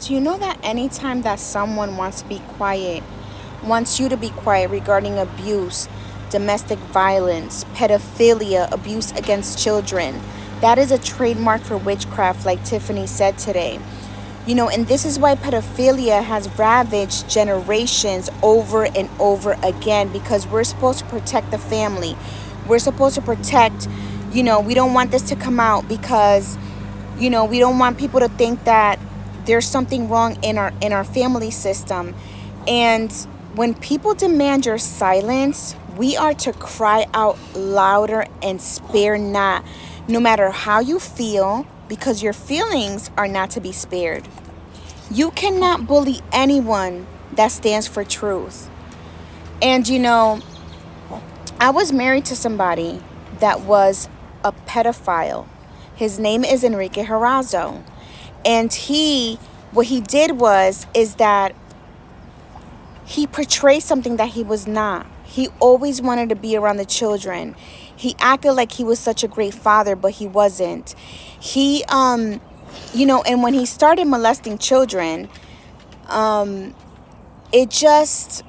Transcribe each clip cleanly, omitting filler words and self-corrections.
Do you know that anytime that someone wants to be quiet, wants you to be quiet regarding abuse, domestic violence, pedophilia, abuse against children, that is a trademark for witchcraft, like Tiffany said today. And this is why pedophilia has ravaged generations over and over again, because we're supposed to protect the family. We're supposed to protect, we don't want this to come out because, we don't want people to think that there's something wrong in our family system. And when people demand your silence, we are to cry out louder and spare not, no matter how you feel, because your feelings are not to be spared. You cannot bully anyone that stands for truth. And I was married to somebody that was a pedophile. His name is Enrique Harazo. And what he did is that he portrayed something that he was not. He always wanted to be around the children. He acted like he was such a great father, but he wasn't. And when he started molesting children, it just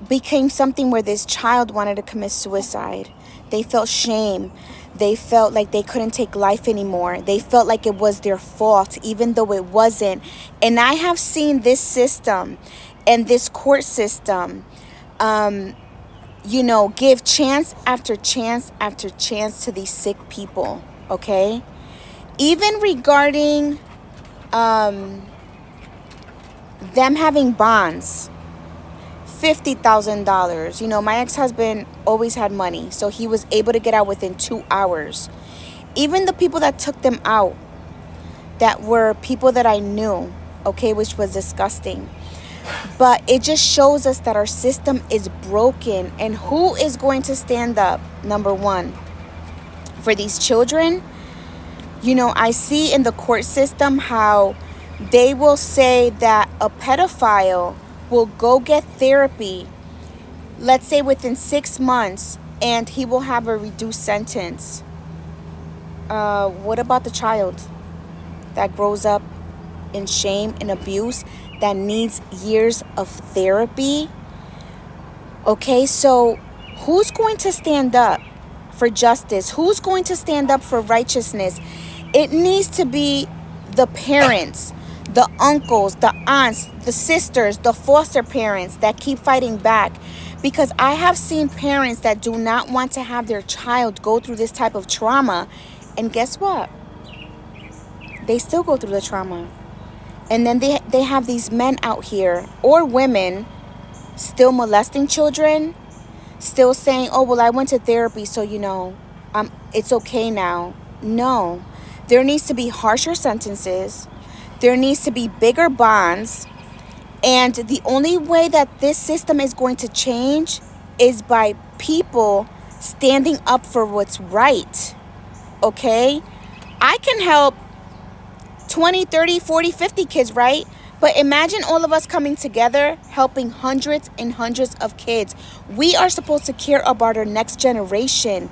became something where this child wanted to commit suicide. They felt shame. They felt like they couldn't take life anymore. They felt like it was their fault, even though it wasn't. And I have seen this system and this court system, give chance after chance after chance to these sick people, okay? Even regarding them having bonds. $50,000. My ex-husband always had money, so he was able to get out within 2 hours. Even the people that took them out, that were people that I knew, okay, which was disgusting. But it just shows us that our system is broken. And who is going to stand up, number one, for these children? I see in the court system how they will say that a pedophile will go get therapy, let's say within 6 months, and he will have a reduced sentence. What about the child that grows up in shame and abuse, that needs years of therapy? Okay, so who's going to stand up for justice? Who's going to stand up for righteousness? It needs to be the parents, the uncles, the aunts, the sisters, the foster parents that keep fighting back. Because I have seen parents that do not want to have their child go through this type of trauma. And guess what? They still go through the trauma. And then they have these men out here, or women, still molesting children, still saying, oh, well, I went to therapy, so, it's okay now. No. There needs to be harsher sentences. There needs to be bigger bonds. And the only way that this system is going to change is by people standing up for what's right. Okay? I can help 20, 30, 40, 50 kids, right? But imagine all of us coming together, helping hundreds and hundreds of kids. We are supposed to care about our next generation.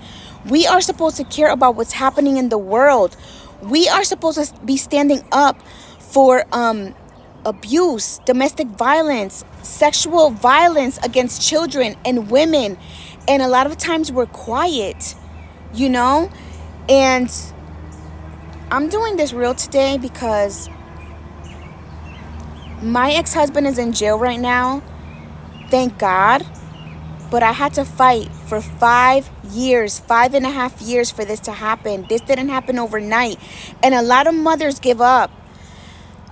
We are supposed to care about what's happening in the world. We are supposed to be standing up for abuse, domestic violence, sexual violence against children and women. And a lot of times we're quiet, And I'm doing this real today because my ex-husband is in jail right now. Thank God. But I had to fight for 5 years, 5.5 years for this to happen. This didn't happen overnight. And a lot of mothers give up.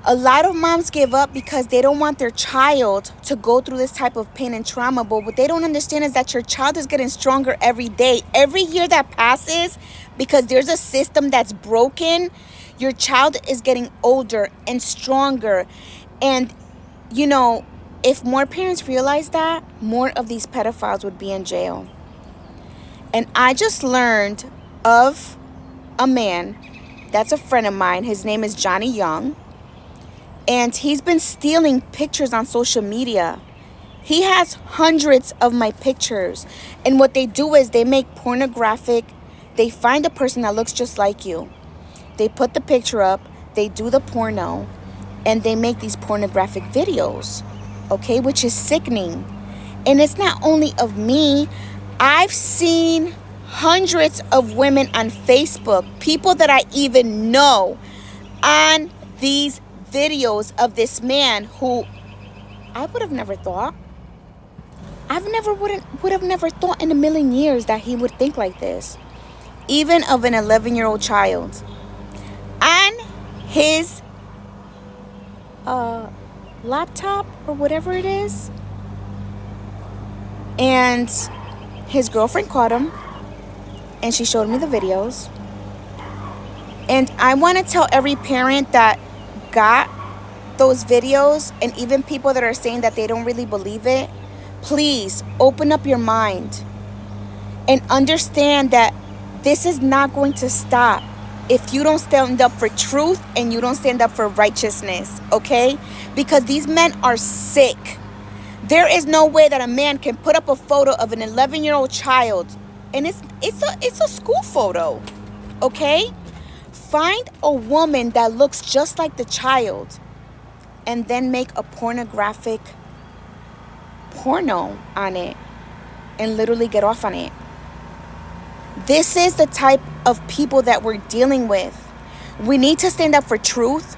A lot of moms give up because they don't want their child to go through this type of pain and trauma. But what they don't understand is that your child is getting stronger every day. Every year that passes, because there's a system that's broken, your child is getting older and stronger. And, if more parents realize that, more of these pedophiles would be in jail. And I just learned of a man that's a friend of mine. His name is Johnny Young. And he's been stealing pictures on social media. He has hundreds of my pictures. And what they do is they make they find a person that looks just like you. They put the picture up. They do the porno. and they make these pornographic videos, okay, which is sickening. And it's not only of me. I've seen hundreds of women on Facebook, people that I even know, on these videos of this man who I would have never thought. Would have never thought in a million years that he would think like this. Even of an 11-year-old child. On his laptop or whatever it is. And his girlfriend caught him. And she showed me the videos. And I want to tell every parent that got those videos, and even people that are saying that they don't really believe it, please open up your mind and understand that this is not going to stop if you don't stand up for truth and you don't stand up for righteousness, okay? Because these men are sick. There is no way that a man can put up a photo of an 11-year-old child, and it's a school photo, okay? Find a woman that looks just like the child and then make a pornographic porno on it and literally get off on it. This is the type of people that we're dealing with. We need to stand up for truth.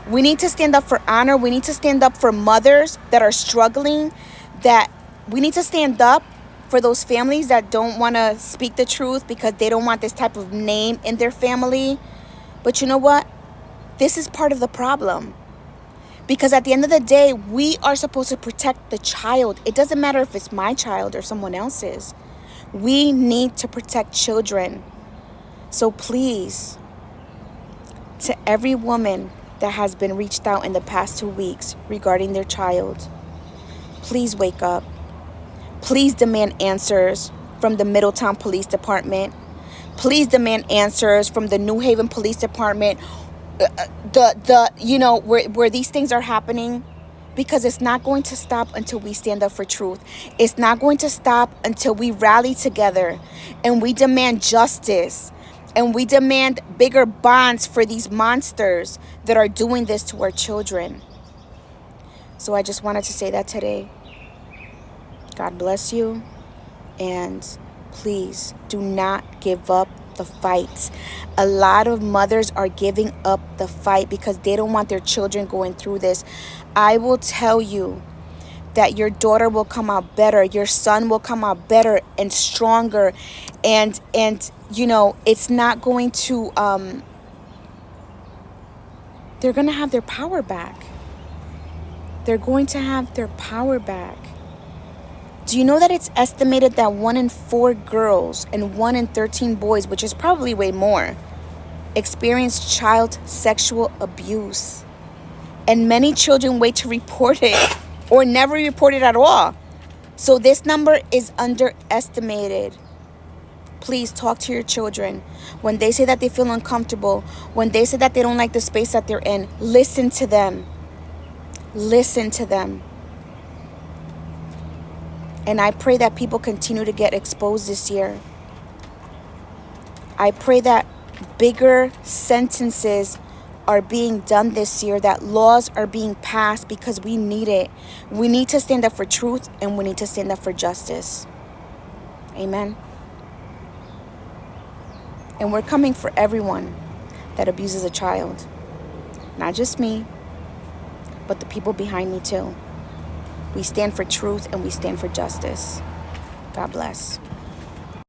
We need to stand up for honor. We need to stand up for mothers that are struggling. That we need to stand up for those families that don't want to speak the truth because they don't want this type of name in their family. But you know what? This is part of the problem. Because at the end of the day, we are supposed to protect the child. It doesn't matter if it's my child or someone else's. We need to protect children. So please, to every woman that has been reached out in the past 2 weeks regarding their child, please wake up. Please demand answers from the Middletown Police Department. Please demand answers from the New Haven Police Department. Where these things are happening, because it's not going to stop until we stand up for truth. It's not going to stop until we rally together and we demand justice and we demand bigger bonds for these monsters that are doing this to our children. So I just wanted to say that today. God bless you, and please do not give up the fight. A lot of mothers are giving up the fight because they don't want their children going through this. I will tell you that your daughter will come out better. Your son will come out better and stronger. And it's not going to, they're going to have their power back. They're going to have their power back. Do you know that it's estimated that 1 in 4 girls and 1 in 13 boys, which is probably way more, experience child sexual abuse? And many children wait to report it or never report it at all. So this number is underestimated. Please talk to your children. When they say that they feel uncomfortable, when they say that they don't like the space that they're in, listen to them. Listen to them. And I pray that people continue to get exposed this year. I pray that bigger sentences are being done this year, that laws are being passed, because we need it. We need to stand up for truth, and we need to stand up for justice. Amen. And we're coming for everyone that abuses a child. Not just me, but the people behind me too. We stand for truth and we stand for justice. God bless.